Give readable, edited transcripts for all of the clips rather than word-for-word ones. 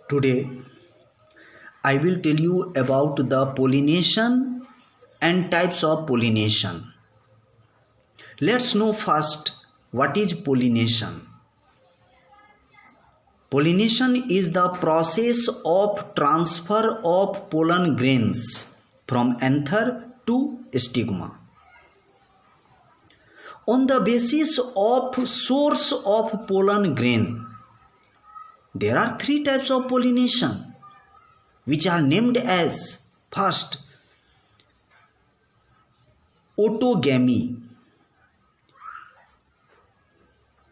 Today, I will tell you about the pollination and types of pollination. Let's know first what is pollination. Pollination is the process of transfer of pollen grains from anther to stigma. On the basis of source of pollen grain, there are three types of pollination which are named as first autogamy,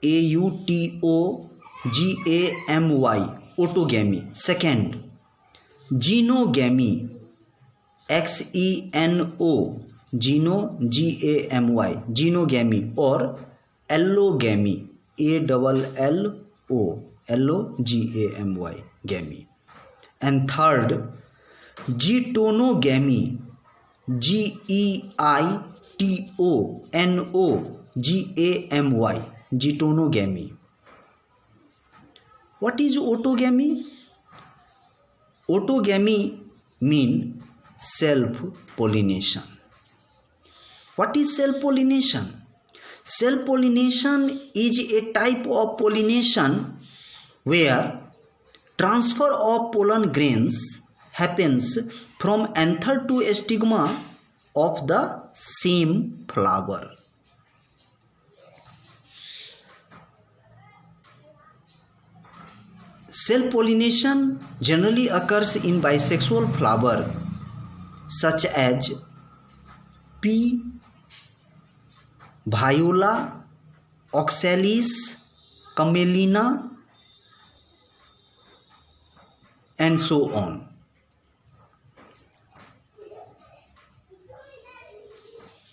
AUTOGAMY, autogamy. Second, genogamy, XENO, GAMY, genogamy, or allogamy, ALLOGAMY, gamy. And third, geitonogamy, GEITONOGAMY, geitonogamy. What is autogamy? Autogamy means self-pollination. What is self-pollination? Self-pollination is a type of pollination where transfer of pollen grains happens from anther to stigma of the same flower. Self-pollination generally occurs in bisexual flower such as P. viola, oxalis, camelina, and so on.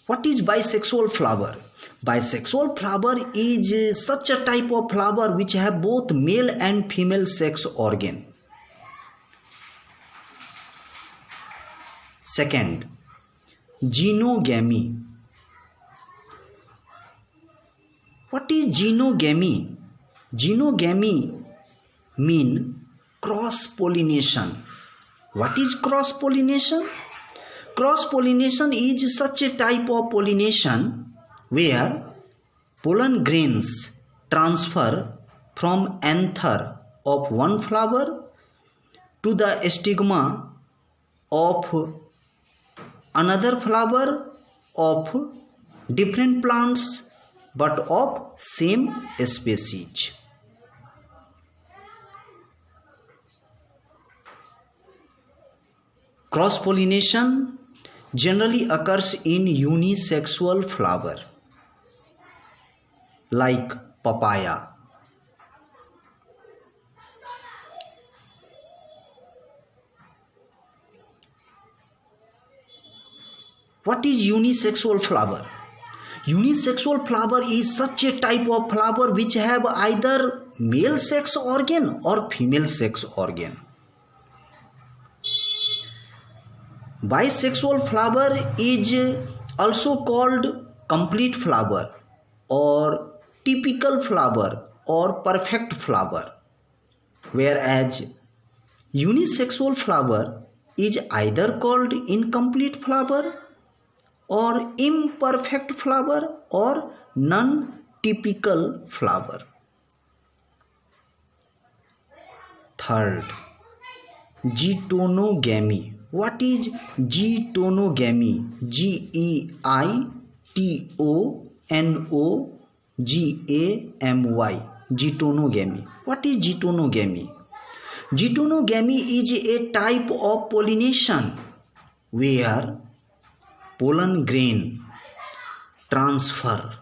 What is bisexual flower? Bisexual flower is such a type of flower which have both male and female sex organ. Second, genogamy. What is genogamy? Genogamy means cross-pollination. What is cross-pollination? Cross-pollination is such a type of pollination where pollen grains transfer from anther of one flower to the stigma of another flower of different plants but of same species. Cross-pollination generally occurs in unisexual flower like papaya. What is unisexual flower? Unisexual flower is such a type of flower which have either male sex organ or female sex organ. Bisexual flower is also called complete flower or typical flower or perfect flower, whereas unisexual flower is either called incomplete flower or imperfect flower or non-typical flower. Third, geitonogamy. What is geitonogamy? GEITONOGAMY. Geitonogamy. What is geitonogamy? Geitonogamy is a type of pollination where pollen grain transfer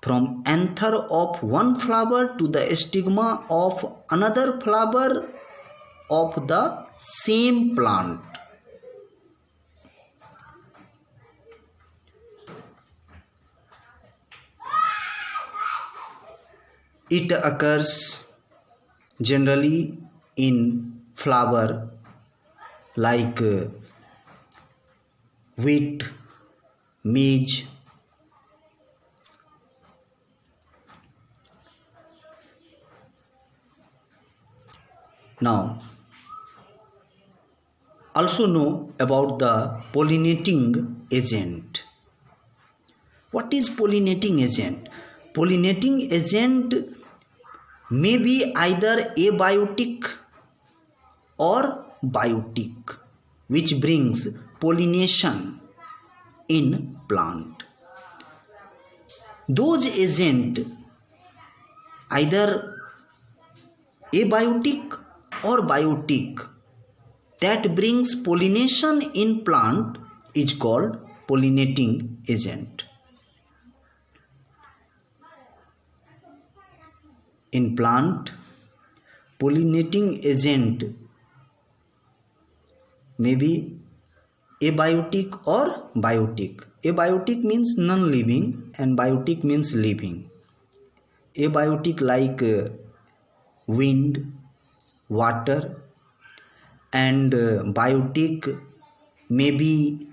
from anther of one flower to the stigma of another flower of the same plant. It occurs generally in flower like wheat, maize, Now, also know about the pollinating agent. What is pollinating agent? Pollinating agent may be either abiotic or biotic, which brings pollination in plant. Those agent either abiotic or biotic that brings pollination in plant is called pollinating agent. In plant, pollinating agent may be abiotic or biotic. Abiotic means non-living and biotic means living. Abiotic like wind, water, and biotic may be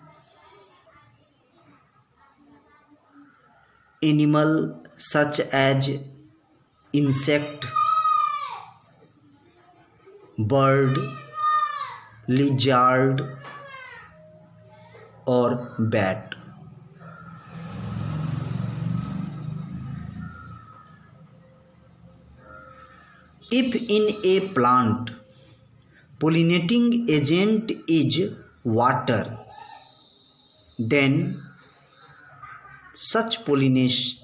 animal such as insect, bird, lizard, or bat. If in a plant pollinating agent is water, then such pollination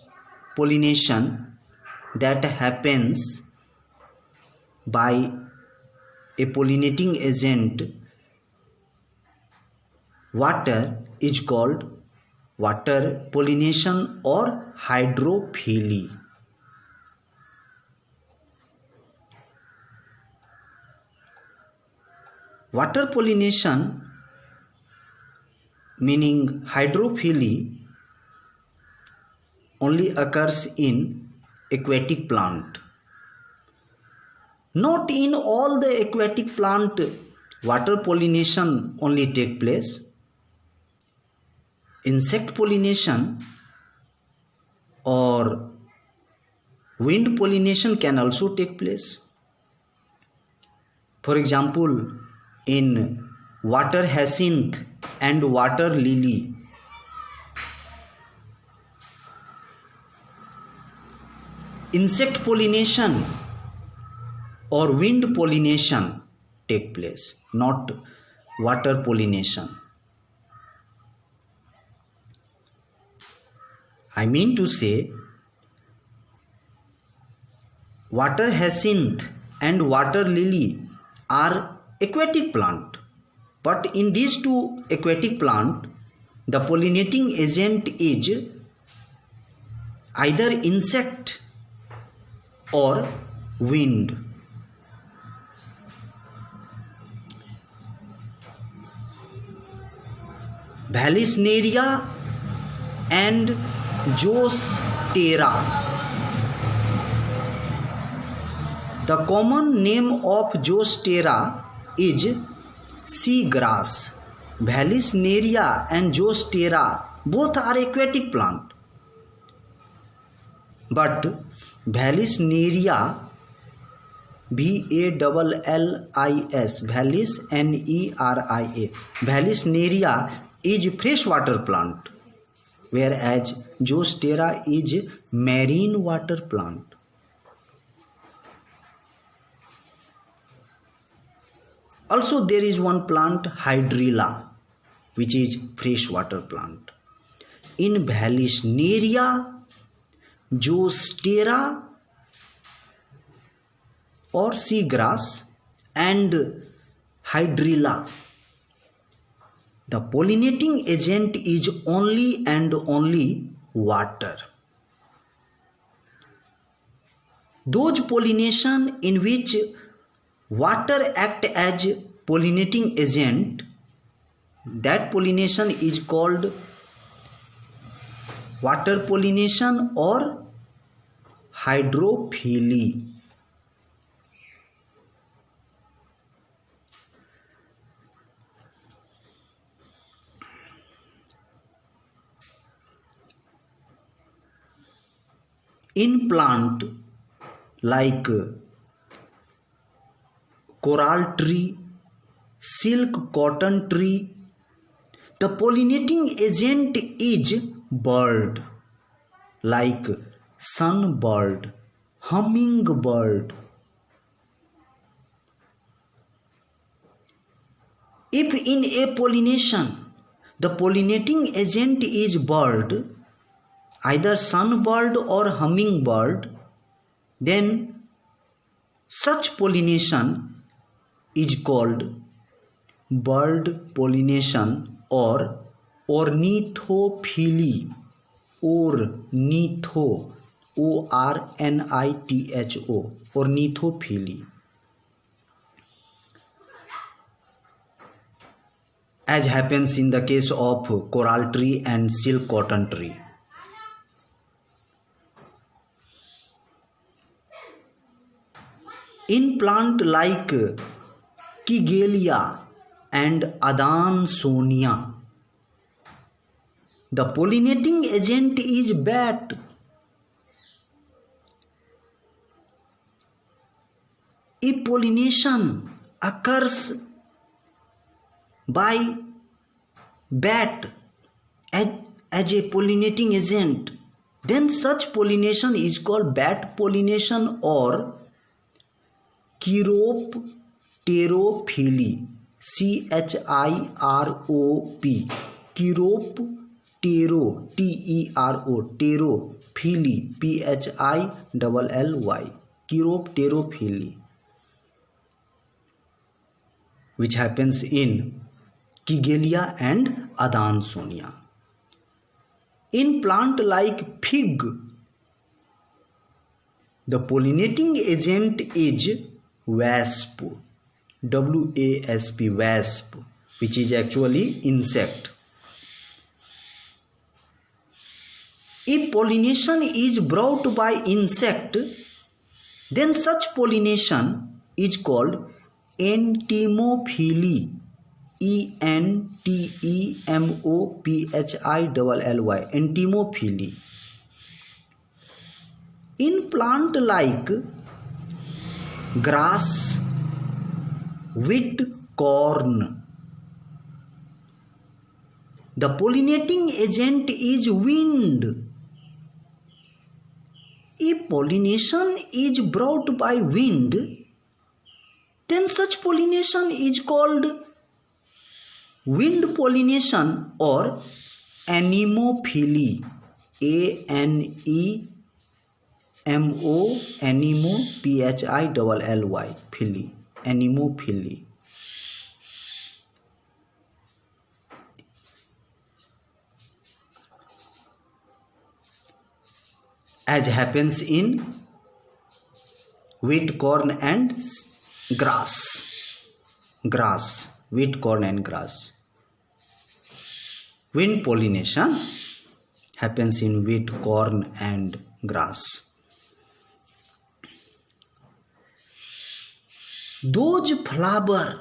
that happens by a pollinating agent water is called water pollination or hydrophily. Water pollination, meaning hydrophily, only occurs in aquatic plant. Not in all the aquatic plant water pollination only take place. Insect pollination or wind pollination can also take place. For example, in water hyacinth and water lily, insect pollination or wind pollination take place, not water pollination. I mean to say, water hyacinth and water lily are aquatic plant, but in these two aquatic plant, the pollinating agent is either insect or wind. Vallisneria and Zostera. The common name of Zostera is sea grass. Vallisneria and Zostera both are aquatic plant. But Vallisneria, Vallis, Vallis, Neria, Vallisneria is freshwater plant, whereas Zostera is marine water plant. Also, there is one plant, Hydrilla, which is freshwater plant. In Vallisneria, Zostera or seagrass and Hydrilla, the pollinating agent is only and only water. Those pollination in which water act as pollinating agent, that pollination is called water pollination or hydrophily. In plant like coral tree, silk cotton tree. The pollinating agent is bird like sunbird, hummingbird. If in a pollination the pollinating agent is bird, either sunbird or hummingbird, then such pollination is called bird pollination or ornithophy. Ornitho, O-R-N-I-T-H-O, ornithophy. As happens in the case of coral tree and silk cotton tree. In plant like Kigelia and Adansonia, the pollinating agent is bat. If pollination occurs by bat as a pollinating agent, then such pollination is called bat pollination or chiropterophily. C-H-I-R-O-P, chiroptero, T-E-R-O, pterophily, P-H-I-L-L-Y, chiropterophily, which happens in Kigelia and Adansonia. In plant like fig, the pollinating agent is wasp, W-A-S-P, wasp, which is actually insect. If pollination is brought by insect, then such pollination is called entomophily, E-N-T-E-M-O-P-H-I-L-L-Y, entomophily. In plant like grass, wheat, corn, the pollinating agent is wind. If pollination is brought by wind, then such pollination is called wind pollination or anemophily, A-N-E-M-O, anemo, P-H-I-L-L-Y, phily, anemophily. As happens in wheat, corn and grass. Wheat, corn and grass. Wind pollination happens in wheat, corn and grass. Those flower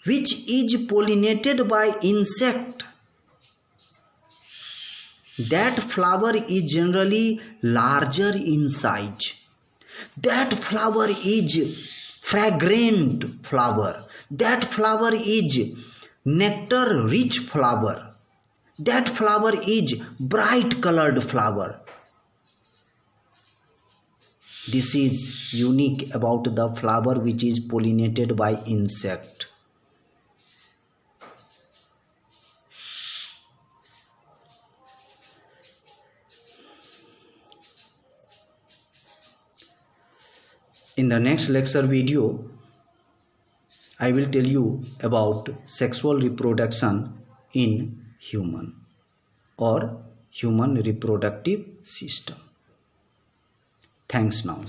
which is pollinated by insect, that flower is generally larger in size. That flower is fragrant flower. That flower is nectar rich flower. That flower is bright colored flower. This is unique about the flower which is pollinated by insect. In the next lecture video, I will tell you about sexual reproduction in human or human reproductive system. Thanks now.